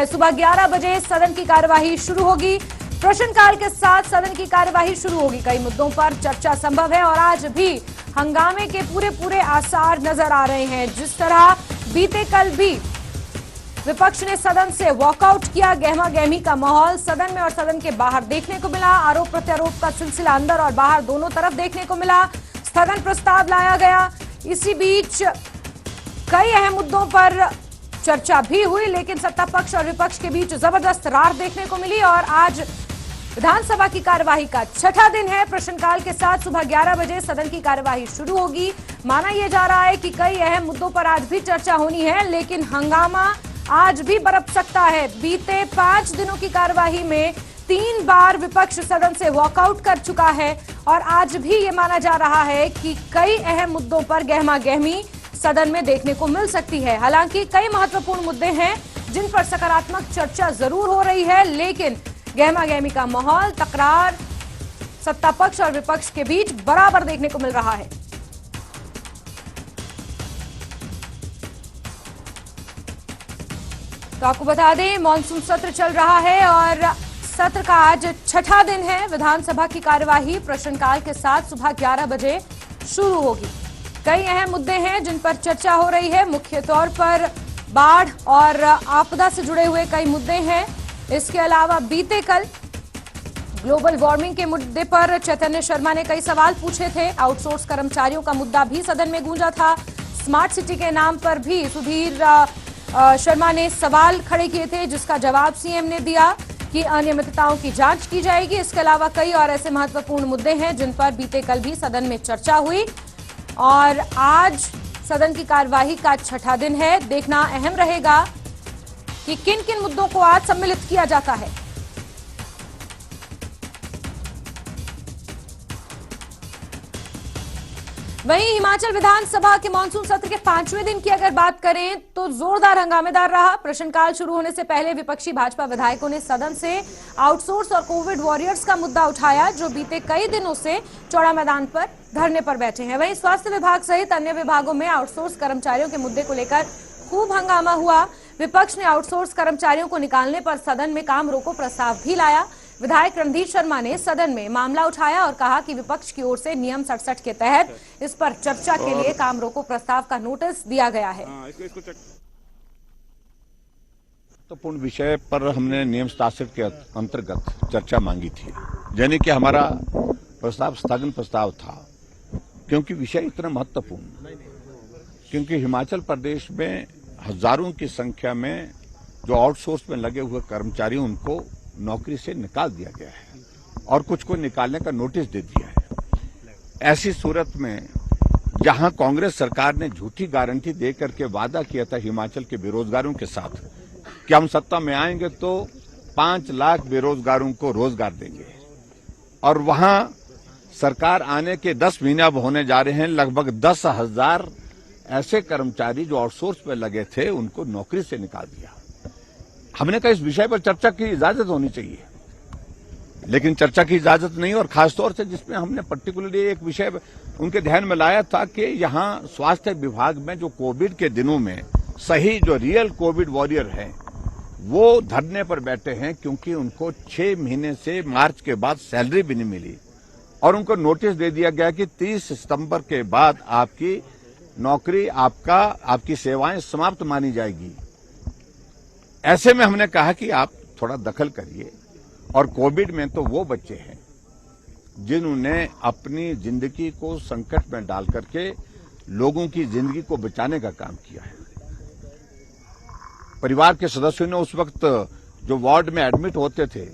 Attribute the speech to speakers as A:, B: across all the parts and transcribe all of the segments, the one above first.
A: है। सुबह 11 बजे सदन की कार्यवाही शुरू होगी। प्रश्नकाल के साथ सदन की कार्यवाही शुरू होगी। कई मुद्दों पर चर्चा संभव है और आज भी हंगामे के पूरे आसार नजर आ रहे हैं। जिस तरह बीते कल भी विपक्ष ने सदन से वॉकआउट किया, गहमा गहमी का माहौल सदन में और सदन के बाहर देखने को मिला। आरोप प्रत्यारोप का सिलसिला अंदर और बाहर दोनों तरफ देखने को मिला। स्थगन प्रस्ताव लाया गया। इसी बीच कई अहम मुद्दों पर चर्चा भी हुई, लेकिन सत्ता पक्ष और विपक्ष के बीच जबरदस्त रार देखने को मिली। और आज विधानसभा की कार्यवाही का छठा दिन है। प्रश्नकाल के साथ सुबह 11 बजे सदन की कार्यवाही शुरू होगी। माना यह जा रहा है कि कई अहम मुद्दों पर आज भी चर्चा होनी है, लेकिन हंगामा आज भी बरप सकता है। बीते 5 दिनों की कार्यवाही में 3 बार विपक्ष सदन से वॉकआउट कर चुका है और आज भी ये माना जा रहा है कि कई अहम मुद्दों पर गहमा गहमी सदन में देखने को मिल सकती है। हालांकि कई महत्वपूर्ण मुद्दे हैं जिन पर सकारात्मक चर्चा जरूर हो रही है, लेकिन गहमा गहमी का माहौल, तकरार सत्ता पक्ष और विपक्ष के बीच बराबर देखने को मिल रहा है। तो आपको बता दें, मॉनसून सत्र चल रहा है और सत्र का आज छठा दिन है। विधानसभा की कार्यवाही प्रश्नकाल के साथ सुबह 11 बजे शुरू होगी। कई अहम मुद्दे हैं जिन पर चर्चा हो रही है। मुख्य तौर पर बाढ़ और आपदा से जुड़े हुए कई मुद्दे हैं। इसके अलावा बीते कल ग्लोबल वार्मिंग के मुद्दे पर चैतन्य शर्मा ने कई सवाल पूछे थे। आउटसोर्स कर्मचारियों का मुद्दा भी सदन में गूंजा था। स्मार्ट सिटी के नाम पर भी सुधीर शर्मा ने सवाल खड़े किए थे, जिसका जवाब सीएम ने दिया कि अनियमितताओं की जांच की जाएगी। इसके अलावा कई और ऐसे महत्वपूर्ण मुद्दे हैं जिन पर बीते कल भी सदन में चर्चा हुई और आज सदन की कार्यवाही का छठा दिन है। देखना अहम रहेगा कि किन किन मुद्दों को आज सम्मिलित किया जाता है। वहीं हिमाचल विधानसभा के मानसून सत्र के 5वें दिन की अगर बात करें तो जोरदार हंगामेदार रहा। प्रश्नकाल शुरू होने से पहले विपक्षी भाजपा विधायकों ने सदन से आउटसोर्स और कोविड वॉरियर्स का मुद्दा उठाया, जो बीते कई दिनों से चौड़ा मैदान पर धरने पर बैठे हैं। वहीं स्वास्थ्य विभाग सहित अन्य विभागों में आउटसोर्स कर्मचारियों के मुद्दे को लेकर खूब हंगामा हुआ। विपक्ष ने आउटसोर्स कर्मचारियों को निकालने पर सदन में काम रोको प्रस्ताव भी लाया। विधायक रणधीर शर्मा ने सदन में मामला उठाया और कहा कि विपक्ष की ओर से नियम 67 के तहत इस पर चर्चा के लिए काम रोको प्रस्ताव का नोटिस दिया गया है।
B: महत्वपूर्ण विषय पर हमने नियम 67 के अंतर्गत चर्चा मांगी थी, यानी कि हमारा प्रस्ताव स्थगन प्रस्ताव था, क्योंकि विषय इतना महत्वपूर्ण, क्योंकि हिमाचल प्रदेश में हजारों की संख्या में जो आउटसोर्स में लगे हुए कर्मचारी, उनको नौकरी से निकाल दिया गया है और कुछ को निकालने का नोटिस दे दिया है। ऐसी सूरत में जहां कांग्रेस सरकार ने झूठी गारंटी देकर के वादा किया था हिमाचल के बेरोजगारों के साथ कि हम सत्ता में आएंगे तो 5 लाख बेरोजगारों को रोजगार देंगे, और वहां सरकार आने के 10 महीने अब होने जा रहे हैं, लगभग 10,000 ऐसे कर्मचारी जो आउटसोर्स में लगे थे उनको नौकरी से निकाल दिया। हमने कहा इस विषय पर चर्चा की इजाजत होनी चाहिए, लेकिन चर्चा की इजाजत नहीं, और खासतौर से जिसमें हमने पर्टिकुलरली एक विषय उनके ध्यान में लाया था कि यहां स्वास्थ्य विभाग में जो कोविड के दिनों में सही जो रियल कोविड वॉरियर हैं वो धरने पर बैठे हैं, क्योंकि उनको 6 महीने से मार्च के बाद सैलरी भी नहीं मिली और उनको नोटिस दे दिया गया कि 30 सितंबर के बाद आपकी नौकरी, आपकी सेवाएं समाप्त मानी जाएगी। ऐसे में हमने कहा कि आप थोड़ा दखल करिए, और कोविड में तो वो बच्चे हैं जिन्होंने अपनी जिंदगी को संकट में डाल करके लोगों की जिंदगी को बचाने का काम किया है। परिवार के सदस्यों ने उस वक्त जो वार्ड में एडमिट होते थे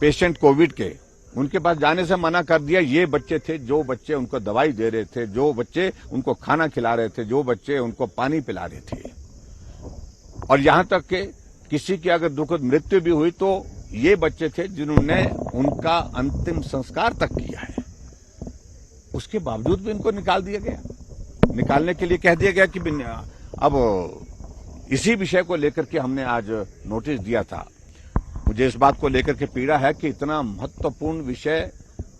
B: पेशेंट कोविड के, उनके पास जाने से मना कर दिया। ये बच्चे थे जो बच्चे उनको दवाई दे रहे थे, जो बच्चे उनको खाना खिला रहे थे, जो बच्चे उनको पानी पिला रहे थे, और यहां तक कि किसी की अगर दुखद मृत्यु भी हुई तो ये बच्चे थे जिन्होंने उनका अंतिम संस्कार तक किया है। उसके बावजूद भी इनको निकाल दिया गया। निकालने के लिए कह दिया गया कि अब इसी विषय को लेकर के हमने आज नोटिस दिया था। मुझे इस बात को लेकर के पीड़ा है कि इतना महत्वपूर्ण विषय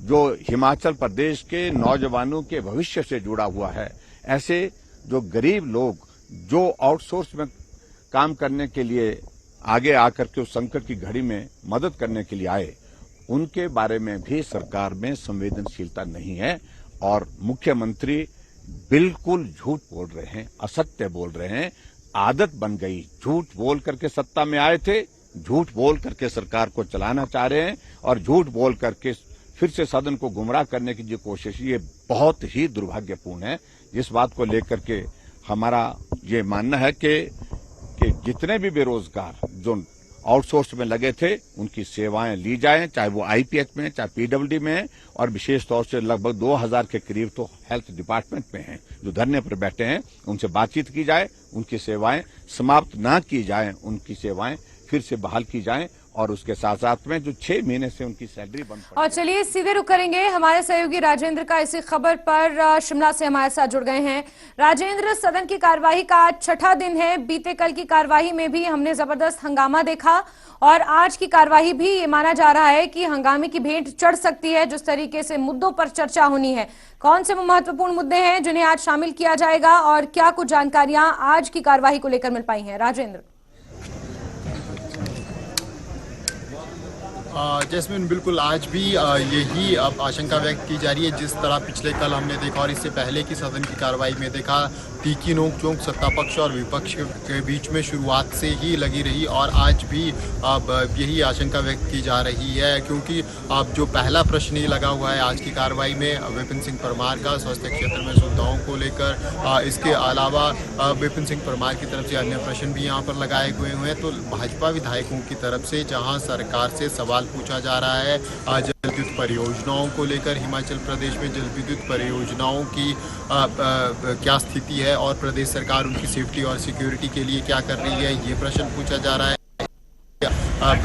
B: जो हिमाचल प्रदेश के नौजवानों के भविष्य से जुड़ा हुआ है, ऐसे जो गरीब लोग जो आउटसोर्स में काम करने के लिए आगे आकर के उस संकट की घड़ी में मदद करने के लिए आए, उनके बारे में भी सरकार में संवेदनशीलता नहीं है। और मुख्यमंत्री बिल्कुल झूठ बोल रहे हैं, असत्य बोल रहे हैं। आदत बन गई, झूठ बोल करके सत्ता में आए थे, झूठ बोल करके सरकार को चलाना चाह रहे हैं और झूठ बोल करके फिर से सदन को गुमराह करने की जो कोशिश, ये बहुत ही दुर्भाग्यपूर्ण है। जिस बात को लेकर के हमारा ये मानना है कि जितने भी बेरोजगार जो आउटसोर्स में लगे थे, उनकी सेवाएं ली जाएं, चाहे वो आईपीएच में, चाहे पीडब्ल्यूडी में, और विशेष तौर से लगभग 2000 के करीब तो हेल्थ डिपार्टमेंट में हैं जो धरने पर बैठे हैं। उनसे बातचीत की जाए, उनकी सेवाएं समाप्त ना की जाएं, उनकी सेवाएं फिर से बहाल की जाएं, और उसके साथ साथ में जो 6 महीने से उनकी सैलरी बंद
A: और चलिए सीधे रुक करेंगे हमारे सहयोगी राजेंद्र का इसी खबर पर शिमला से हमारे साथ जुड़ गए हैं। राजेंद्र, सदन की कार्यवाही का आज छठा दिन है। बीते कल की कार्यवाही में भी हमने जबरदस्त हंगामा देखा और आज की कार्यवाही भी ये माना जा रहा है कि हंगामे की भेंट चढ़ सकती है। जिस तरीके से मुद्दों पर चर्चा होनी है, कौन से महत्वपूर्ण मुद्दे हैं जिन्हें आज शामिल किया जाएगा और क्या कुछ जानकारियां आज की कार्यवाही को लेकर मिल पाई हैं? राजेंद्र।
C: जैस्मिन, बिल्कुल आज भी यही आशंका व्यक्त की जा रही है। जिस तरह पिछले कल हमने देखा और इससे पहले की सदन की कार्रवाई में देखा, तीखी नोक-झोंक सत्ता पक्ष और विपक्ष के बीच में शुरुआत से ही लगी रही और आज भी अब यही आशंका व्यक्त की जा रही है, क्योंकि अब जो पहला प्रश्न ही लगा हुआ है आज की कार्रवाई में विपिन सिंह परमार का स्वास्थ्य क्षेत्र में सुविधाओं को लेकर। इसके अलावा विपिन सिंह परमार की तरफ से अन्य प्रश्न भी यहाँ पर लगाए हुए हैं। तो भाजपा विधायकों की तरफ से जहाँ सरकार से सवाल पूछा जा रहा है जल विद्युत परियोजनाओं को लेकर, हिमाचल प्रदेश में जल विद्युत परियोजनाओं की क्या स्थिति है और प्रदेश सरकार उनकी सेफ्टी और सिक्योरिटी के लिए क्या कर रही है, ये प्रश्न पूछा जा रहा है। अब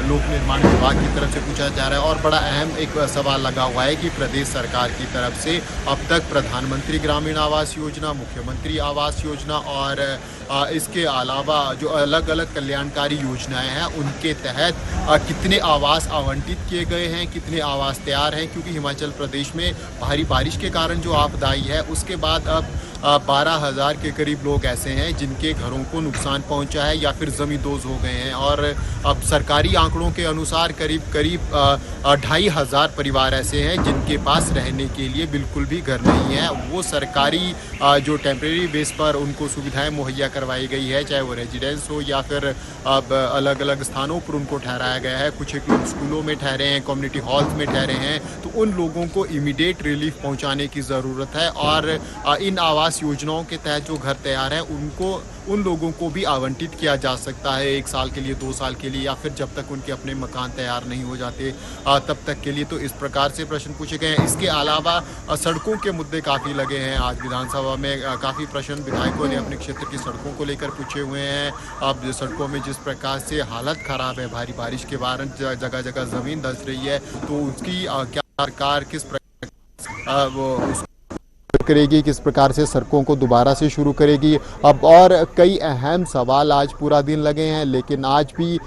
C: लोक निर्माण विभाग की तरफ से पूछा जा रहा है और बड़ा अहम एक सवाल लगा हुआ है कि प्रदेश सरकार की तरफ से अब तक प्रधानमंत्री ग्रामीण आवास योजना, मुख्यमंत्री आवास योजना और इसके अलावा जो अलग अलग कल्याणकारी योजनाएं हैं उनके तहत कितने आवास आवंटित किए गए हैं, कितने आवास तैयार हैं, क्योंकि हिमाचल प्रदेश में भारी बारिश के कारण जो आपदा आई है उसके बाद अब 12,000 के करीब लोग ऐसे हैं जिनके घरों को नुकसान पहुंचा है या फिर ज़मींदोज़ हो गए हैं। और अब सरकारी आंकड़ों के अनुसार करीब 2,500 परिवार ऐसे हैं जिनके पास रहने के लिए बिल्कुल भी घर नहीं है। वो सरकारी जो टेम्परेरी बेस पर उनको सुविधाएं मुहैया करवाई गई है, चाहे वो रेजिडेंस हो या फिर अब अलग अलग स्थानों पर उनको ठहराया गया है। कुछ एक लोग स्कूलों में ठहरे हैं, कम्युनिटी हॉल्स में ठहरे हैं। तो उन लोगों को इमीडिएट रिलीफ पहुँचाने की ज़रूरत है और इन आवास योजनाओं के तहत जो घर तैयार हैं उन लोगों को भी आवंटित किया जा सकता है 1 साल के लिए, 2 साल के लिए, या फिर जब तक उनके अपने मकान तैयार नहीं हो जाते तब तक के लिए। तो इस प्रकार से प्रश्न पूछे गए हैं। इसके अलावा सड़कों के मुद्दे काफ़ी लगे हैं। आज विधानसभा में काफ़ी प्रश्न विधायकों ने अपने क्षेत्र की सड़कों को लेकर पूछे हुए हैं। अब सड़कों में जिस प्रकार से हालत ख़राब है, भारी बारिश के कारण जगह जगह ज़मीन धंस रही है, तो उसकी क्या सरकार किस प्रकार वो करेगी, किस प्रकार से सड़कों को दोबारा से शुरू करेगी। अब और कई अहम सवाल आज पूरा दिन लगे हैं, लेकिन आज भी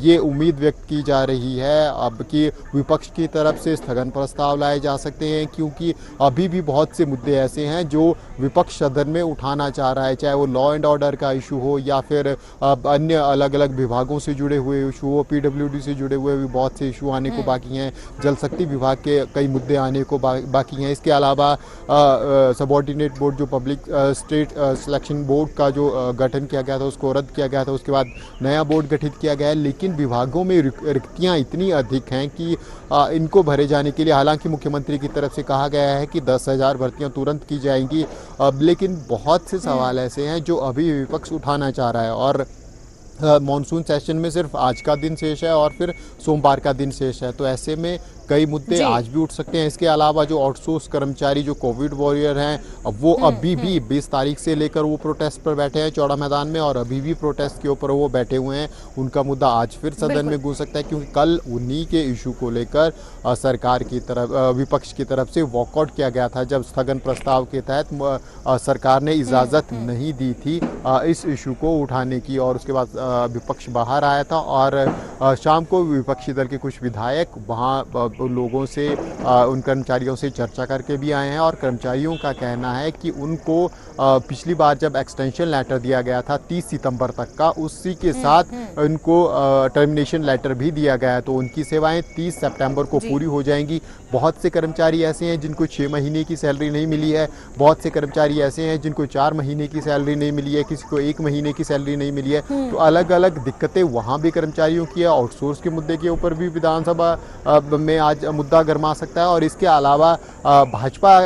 C: ये उम्मीद व्यक्त की जा रही है अब कि विपक्ष की तरफ से स्थगन प्रस्ताव लाए जा सकते हैं, क्योंकि अभी भी बहुत से मुद्दे ऐसे हैं जो विपक्ष सदन में उठाना चाह रहा है, चाहे वो लॉ एंड ऑर्डर का इशू हो या फिर अन्य अलग अलग विभागों से जुड़े हुए इशू हो, पीडब्ल्यूडी से जुड़े हुए भी बहुत से इशू आने को बाकी हैं, जल शक्ति विभाग के कई मुद्दे आने को बाकी हैं। इसके अलावा सबऑर्डिनेट बोर्ड जो पब्लिक स्टेट सिलेक्शन बोर्ड का जो गठन किया गया था उसको रद्द किया गया था, उसके बाद नया बोर्ड गठित किया गया है, लेकिन विभागों में रिक्तियां इतनी अधिक हैं कि इनको भरे जाने के लिए हालांकि मुख्यमंत्री की तरफ से कहा गया है कि 10,000 भर्तियां तुरंत की जाएंगी, लेकिन बहुत से सवाल ऐसे हैं जो अभी विपक्ष उठाना चाह रहा है। और मॉनसून सेशन में सिर्फ आज का दिन शेष है और फिर सोमवार का दिन शेष है, तो ऐसे में कई मुद्दे आज भी उठ सकते हैं। इसके अलावा जो आउटसोर्स कर्मचारी जो कोविड वॉरियर हैं, अब वो अभी भी 20 तारीख से लेकर वो प्रोटेस्ट पर बैठे हैं चौड़ा मैदान में और अभी भी प्रोटेस्ट के ऊपर वो बैठे हुए हैं। उनका मुद्दा आज फिर सदन में घुस सकता है, क्योंकि कल उन्हीं के इशू को लेकर सरकार की तरफ विपक्ष की तरफ से वॉकआउट किया गया था, जब स्थगन प्रस्ताव के तहत सरकार ने इजाज़त नहीं दी थी इस इशू को उठाने की, और उसके बाद विपक्ष बाहर आया था और शाम को विपक्षी दल के कुछ विधायक वहाँ लोगों से उन कर्मचारियों से चर्चा करके भी आए हैं और कर्मचारियों का कहना है कि उनको पिछली बार जब एक्सटेंशन लेटर दिया गया था 30 सितंबर तक का, उसी के साथ उनको टर्मिनेशन लेटर भी दिया गया है, तो उनकी सेवाएं 30 सितंबर को पूरी हो जाएंगी। बहुत से कर्मचारी ऐसे हैं जिनको 6 महीने की सैलरी नहीं मिली है, बहुत से कर्मचारी ऐसे हैं जिनको 4 महीने की सैलरी नहीं मिली है, किसी को 1 महीने की सैलरी नहीं मिली है। तो अलग अलग दिक्कतें वहाँ भी कर्मचारियों की है। आउटसोर्स के मुद्दे के ऊपर भी विधानसभा में आज मुद्दा गर्मा सकता है। और इसके अलावा भाजपा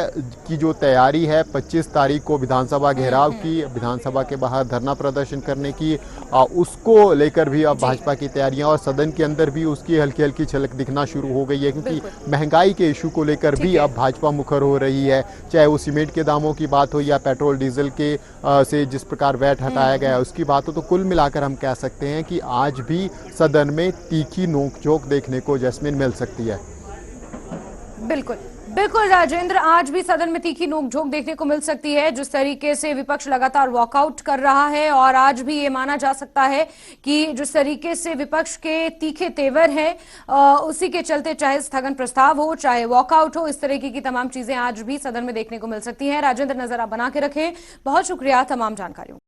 C: की जो तैयारी है 25 तारीख को विधानसभा घेराव की, विधानसभा के बाहर धरना प्रदर्शन करने की, उसको लेकर भी अब भाजपा की तैयारियां और सदन के अंदर भी उसकी हल्की हल्की झलक दिखना शुरू हो गई है, क्योंकि महंगाई के इशू को लेकर भी अब भाजपा मुखर हो रही है। चाहे वो सीमेंट के दामों की बात हो या पेट्रोल डीजल के से जिस प्रकार वैट हटाया गया है उसकी बात हो, तो कुल मिलाकर हम कह सकते हैं कि आज भी सदन में तीखी नोकझोंक देखने को जैस्मिन मिल सकती है।
A: बिल्कुल बिल्कुल राजेंद्र, आज भी सदन में तीखी नोकझोंक देखने को मिल सकती है। जिस तरीके से विपक्ष लगातार वॉकआउट कर रहा है और आज भी ये माना जा सकता है कि जिस तरीके से विपक्ष के तीखे तेवर हैं उसी के चलते चाहे स्थगन प्रस्ताव हो चाहे वॉकआउट हो, इस तरीके की तमाम चीजें आज भी सदन में देखने को मिल सकती हैं। राजेंद्र, नजर आप बना के रखें। बहुत शुक्रिया तमाम जानकारियों